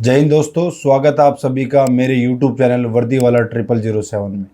जय हिंद दोस्तों, स्वागत है आप सभी का मेरे YouTube चैनल वर्दी वाला 0007 में।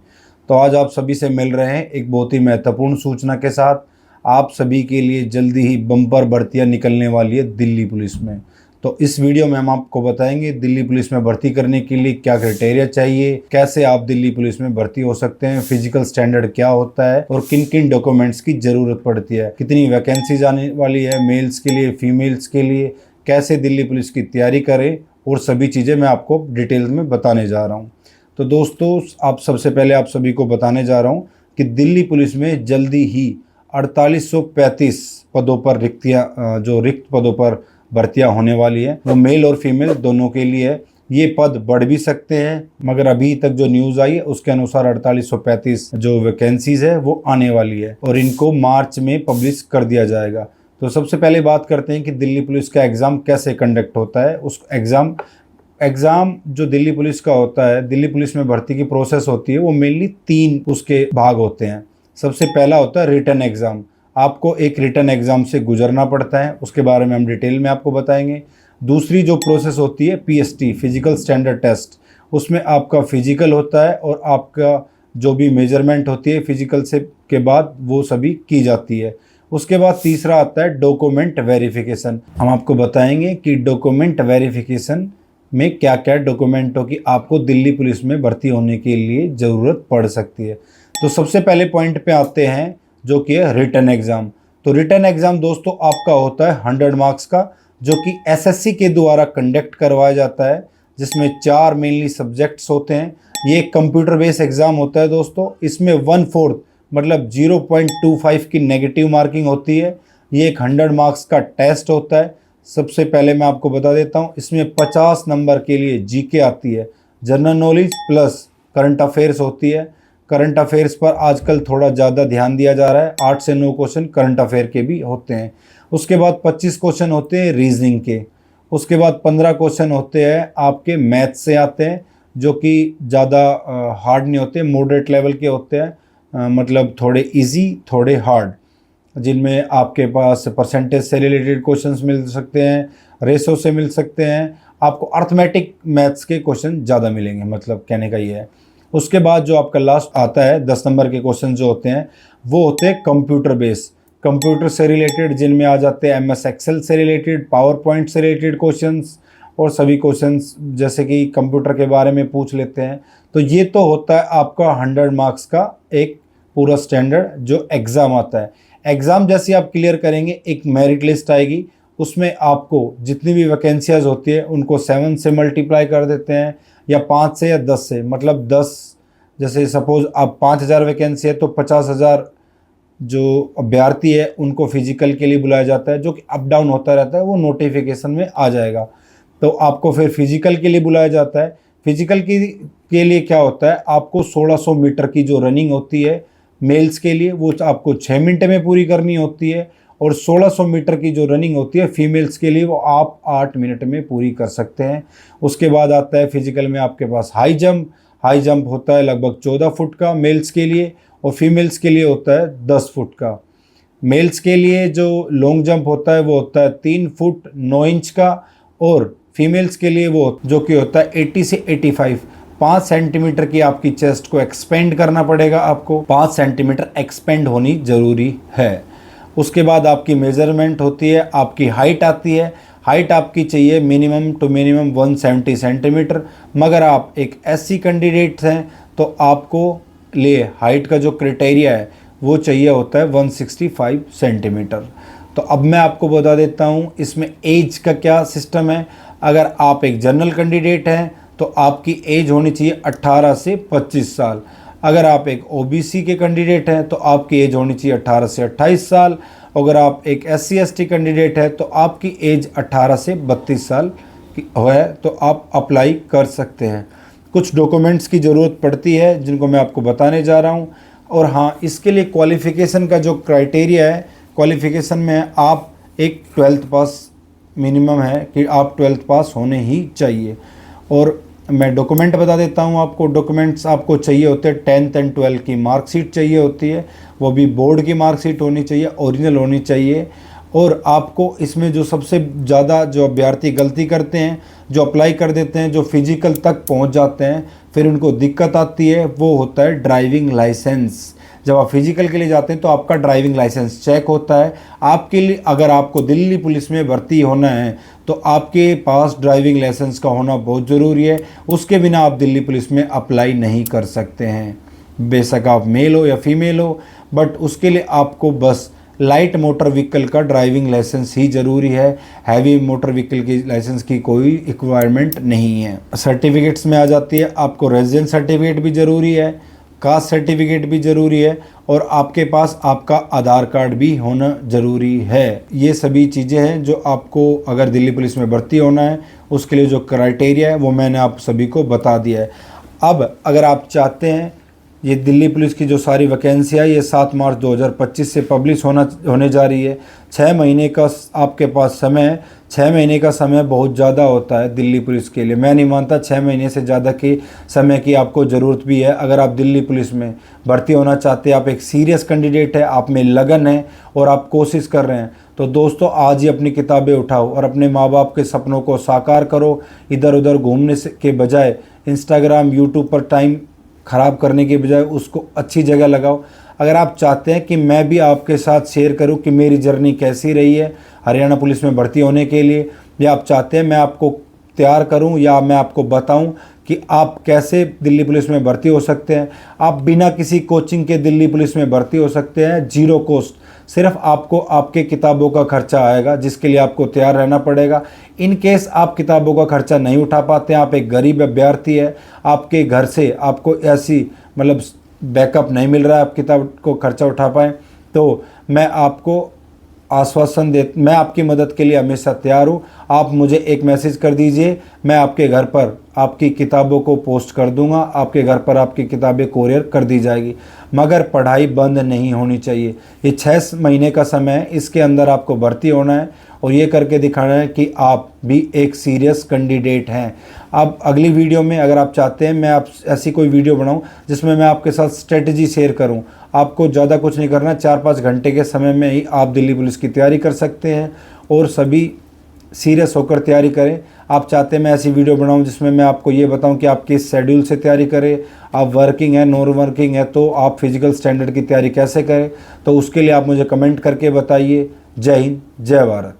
तो आज आप सभी से मिल रहे हैं एक बहुत ही महत्वपूर्ण सूचना के साथ। आप सभी के लिए जल्दी ही बम्पर भर्तियां निकलने वाली है दिल्ली पुलिस में। तो इस वीडियो में हम आपको बताएंगे दिल्ली पुलिस में भर्ती करने के लिए क्या क्राइटेरिया चाहिए, कैसे आप दिल्ली पुलिस में भर्ती हो सकते हैं, फिजिकल स्टैंडर्ड क्या होता है और किन किन डॉक्यूमेंट्स की जरूरत पड़ती है, कितनी वैकेंसीज आने वाली है मेल्स के लिए, फीमेल्स के लिए, कैसे दिल्ली पुलिस की तैयारी करें और सभी चीज़ें मैं आपको डिटेल्स में बताने जा रहा हूँ। तो दोस्तों, आप सबसे पहले आप सभी को बताने जा रहा हूँ कि दिल्ली पुलिस में जल्दी ही 4835 पदों पर रिक्त पदों पर भर्तियां होने वाली है। वो मेल और फीमेल दोनों के लिए है। ये पद बढ़ भी सकते हैं, मगर अभी तक जो न्यूज़ आई है उसके अनुसार 4835 जो वैकेंसीज है वो आने वाली है और इनको मार्च में पब्लिश कर दिया जाएगा। तो सबसे पहले बात करते हैं कि दिल्ली पुलिस का एग्ज़ाम कैसे कंडक्ट होता है। उस एग्ज़ाम जो दिल्ली पुलिस का होता है, दिल्ली पुलिस में भर्ती की प्रोसेस होती है, वो मेनली 3 उसके भाग होते हैं। सबसे पहला होता है रिटन एग्ज़ाम। आपको एक रिटन एग्ज़ाम से गुजरना पड़ता है, उसके बारे में हम डिटेल में आपको बताएंगे। दूसरी जो प्रोसेस होती है PST, फिजिकल स्टैंडर्ड टेस्ट, उसमें आपका फिजिकल होता है और आपका जो भी मेजरमेंट होती है फिजिकल से के बाद वो सभी की जाती है। उसके बाद तीसरा आता है डॉक्यूमेंट वेरिफिकेशन। हम आपको बताएंगे कि डॉक्यूमेंट वेरिफिकेशन में क्या क्या डॉक्यूमेंटों की आपको दिल्ली पुलिस में भर्ती होने के लिए ज़रूरत पड़ सकती है। तो सबसे पहले पॉइंट पे आते हैं जो कि है रिटन एग्ज़ाम। तो रिटन एग्ज़ाम दोस्तों आपका होता है 100 मार्क्स का, जो कि SSC के द्वारा कंडक्ट करवाया जाता है, जिसमें 4 मेनली सब्जेक्ट्स होते हैं। ये एक कंप्यूटर बेस्ड एग्ज़ाम होता है दोस्तों। इसमें 1/4 मतलब 0.25 की नेगेटिव मार्किंग होती है। ये एक 100 मार्क्स का टेस्ट होता है। सबसे पहले मैं आपको बता देता हूँ, इसमें 50 नंबर के लिए GK आती है, general knowledge plus current affairs होती है। करंट अफेयर्स पर आजकल थोड़ा ज़्यादा ध्यान दिया जा रहा है। 8 से 9 क्वेश्चन करंट अफेयर के भी होते हैं। उसके बाद 25 क्वेश्चन होते हैं रीजनिंग के। उसके बाद 15 क्वेश्चन होते हैं आपके मैथ से आते हैं, जो कि ज़्यादा हार्ड नहीं होते, मॉडरेट लेवल के होते हैं। मतलब थोड़े इजी थोड़े हार्ड, जिनमें आपके पास परसेंटेज से रिलेटेड क्वेश्चंस मिल सकते हैं, रेशो से मिल सकते हैं, आपको अर्थमेटिक मैथ्स के क्वेश्चन ज़्यादा मिलेंगे, मतलब कहने का ये है। उसके बाद जो आपका लास्ट आता है 10 नंबर के क्वेश्चन जो होते हैं वो होते हैं कंप्यूटर बेस्ड, कंप्यूटर से रिलेटेड, जिनमें आ जाते हैं MS एक्सेल से रिलेटेड, पावर पॉइंट से रिलेटेड क्वेश्चंस और सभी क्वेश्चंस जैसे कि कंप्यूटर के बारे में पूछ लेते हैं। तो ये तो होता है आपका 100 मार्क्स का एक पूरा स्टैंडर्ड जो एग्ज़ाम आता है। एग्ज़ाम जैसे आप क्लियर करेंगे, एक मेरिट लिस्ट आएगी, उसमें आपको जितनी भी वैकेंसीज होती है उनको 7 से मल्टीप्लाई कर देते हैं, या 5 से या 10 से। मतलब 10, जैसे सपोज आप 5000 वैकेंसी है तो 50,000 जो अभ्यर्थी है उनको फिजिकल के लिए बुलाया जाता है, जो कि अप डाउन होता रहता है, वो नोटिफिकेशन में आ जाएगा। तो आपको फिर फिजिकल के लिए बुलाया जाता है। फिजिकल के लिए क्या होता है, आपको 1600 मीटर की जो रनिंग होती है मेल्स के लिए वो आपको 6 मिनट में पूरी करनी होती है, और 1600 मीटर की जो रनिंग होती है फीमेल्स के लिए वो आप 8 मिनट में पूरी कर सकते हैं। उसके बाद आता है फिजिकल में आपके पास हाई जंप होता है लगभग 14 फुट का मेल्स के लिए, और फीमेल्स के लिए होता है 10 फुट का। मेल्स के लिए जो लॉन्ग जंप होता है वो होता है 3 फुट 9 इंच का, और फीमेल्स के लिए वो जो कि होता है 80 से 85, 5 सेंटीमीटर की आपकी चेस्ट को एक्सपेंड करना पड़ेगा। आपको 5 सेंटीमीटर एक्सपेंड होनी ज़रूरी है। उसके बाद आपकी मेजरमेंट होती है, आपकी हाइट आती है। हाइट आपकी चाहिए मिनिमम टू मिनिमम 170 सेंटीमीटर, मगर आप एक SC कैंडिडेट हैं तो आपको लिए हाइट का जो क्राइटेरिया है वो चाहिए होता है 165 सेंटीमीटर। तो अब मैं आपको बता देता हूँ इसमें एज का क्या सिस्टम है। अगर आप एक जनरल कैंडिडेट हैं तो आपकी एज होनी चाहिए 18 से 25 साल। अगर आप एक OBC के कैंडिडेट हैं तो आपकी एज होनी चाहिए 18 से 28 साल। अगर आप एक SC ST कैंडिडेट है तो आपकी एज 18 से 32 साल की है, तो आप अप्लाई कर सकते हैं। कुछ डॉक्यूमेंट्स की ज़रूरत पड़ती है जिनको मैं आपको बताने जा रहा हूँ। और हाँ, इसके लिए क्वालिफ़िकेशन का जो क्राइटेरिया है, क्वालिफ़िकेशन में आप एक 12th पास मिनिमम है कि आप 12th पास होने ही चाहिए। और मैं डॉक्यूमेंट बता देता हूँ आपको। डॉक्यूमेंट्स आपको चाहिए होते हैं 10th एंड 12th की मार्कशीट चाहिए होती है, वो भी बोर्ड की मार्कशीट होनी चाहिए, ओरिजिनल होनी चाहिए। और आपको इसमें जो सबसे ज़्यादा जो अभ्यर्थी गलती करते हैं, जो अप्लाई कर देते हैं, जो फिजिकल तक पहुंच जाते हैं, फिर उनको दिक्कत आती है, वो होता है ड्राइविंग लाइसेंस। जब आप फिजिकल के लिए जाते हैं तो आपका ड्राइविंग लाइसेंस चेक होता है। आपके लिए अगर आपको दिल्ली पुलिस में भर्ती होना है तो आपके पास ड्राइविंग लाइसेंस का होना बहुत ज़रूरी है। उसके बिना आप दिल्ली पुलिस में अप्लाई नहीं कर सकते हैं, बेशक आप मेल हो या फीमेल हो, बट उसके लिए आपको बस लाइट मोटर व्हीकल का ड्राइविंग लाइसेंस ही ज़रूरी है। हैवी मोटर व्हीकल की लाइसेंस की कोई रिक्वायरमेंट नहीं है। सर्टिफिकेट्स में आ जाती है, आपको रेजिडेंस सर्टिफिकेट भी ज़रूरी है, कास्ट सर्टिफिकेट भी ज़रूरी है, और आपके पास आपका आधार कार्ड भी होना ज़रूरी है। ये सभी चीज़ें हैं जो आपको अगर दिल्ली पुलिस में भर्ती होना है उसके लिए जो क्राइटेरिया है वो मैंने आप सभी को बता दिया है। अब अगर आप चाहते हैं, ये दिल्ली पुलिस की जो सारी वैकेंसी है ये 7 मार्च 2025 से पब्लिश होने जा रही है। 6 महीने का आपके पास समय है। 6 महीने का समय बहुत ज़्यादा होता है दिल्ली पुलिस के लिए। मैं नहीं मानता 6 महीने से ज़्यादा के समय की आपको ज़रूरत भी है। अगर आप दिल्ली पुलिस में भर्ती होना चाहते हैं, आप एक सीरियस कैंडिडेट है, आप में लगन है और आप कोशिश कर रहे हैं, तो दोस्तों आज ही अपनी किताबें उठाओ और अपने माँ बाप के सपनों को साकार करो। इधर उधर घूमने के बजाय, इंस्टाग्राम यूट्यूब पर टाइम ख़राब करने के बजाय उसको अच्छी जगह लगाओ। अगर आप चाहते हैं कि मैं भी आपके साथ शेयर करूं कि मेरी जर्नी कैसी रही है हरियाणा पुलिस में भर्ती होने के लिए, या आप चाहते हैं मैं आपको तैयार करूं या मैं आपको बताऊं कि आप कैसे दिल्ली पुलिस में भर्ती हो सकते हैं, आप बिना किसी कोचिंग के दिल्ली पुलिस में भर्ती हो सकते हैं, जीरो कॉस्ट। सिर्फ आपको आपके किताबों का खर्चा आएगा जिसके लिए आपको तैयार रहना पड़ेगा। इन केस आप किताबों का खर्चा नहीं उठा पाते हैं, आप एक गरीब अभ्यर्थी है, आपके घर से आपको ऐसी मतलब बैकअप नहीं मिल रहा है आप किताब को खर्चा उठा पाएँ, तो मैं आपको आश्वासन मैं आपकी मदद के लिए हमेशा तैयार हूँ। आप मुझे एक मैसेज कर दीजिए, मैं आपके घर पर आपकी किताबों को पोस्ट कर दूंगा, आपके घर पर आपकी किताबें कोरियर कर दी जाएगी। मगर पढ़ाई बंद नहीं होनी चाहिए। ये 6 महीने का समय है, इसके अंदर आपको भर्ती होना है और ये करके दिखाना है कि आप भी एक सीरियस कैंडिडेट हैं। अब अगली वीडियो में अगर आप चाहते हैं मैं आप ऐसी कोई वीडियो बनाऊं जिसमें मैं आपके साथ स्ट्रेटजी शेयर करूं, आपको ज़्यादा कुछ नहीं करना, 4-5 घंटे के समय में ही आप दिल्ली पुलिस की तैयारी कर सकते हैं और सभी सीरियस होकर तैयारी करें। आप चाहते हैं मैं ऐसी वीडियो बनाऊं जिसमें मैं आपको ये बताऊं कि आप किस शेड्यूल से तैयारी करें, आप वर्किंग है नॉन वर्किंग है तो आप फिजिकल स्टैंडर्ड की तैयारी कैसे करें, तो उसके लिए आप मुझे कमेंट करके बताइए। जय हिंद, जय भारत।